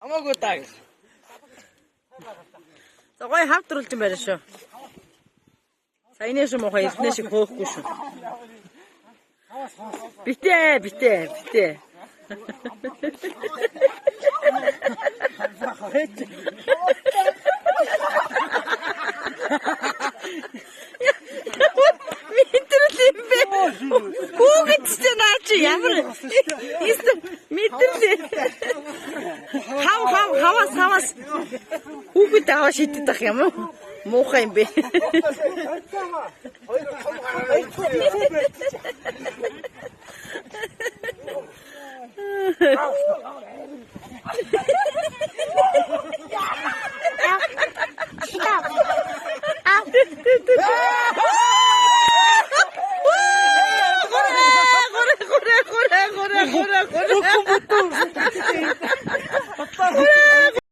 Хамаагүй таа. За гоё хавтруулж юм байна шүү. Саяны шиг мохоо эзнээ шиг хөөхгүй шүү. Битээ. Хүүгэдтэй наа чи ямар мэдэрлээ. Хавас. Хүүгэд аваа шидэдэх юм уу? Муухай юм бэ.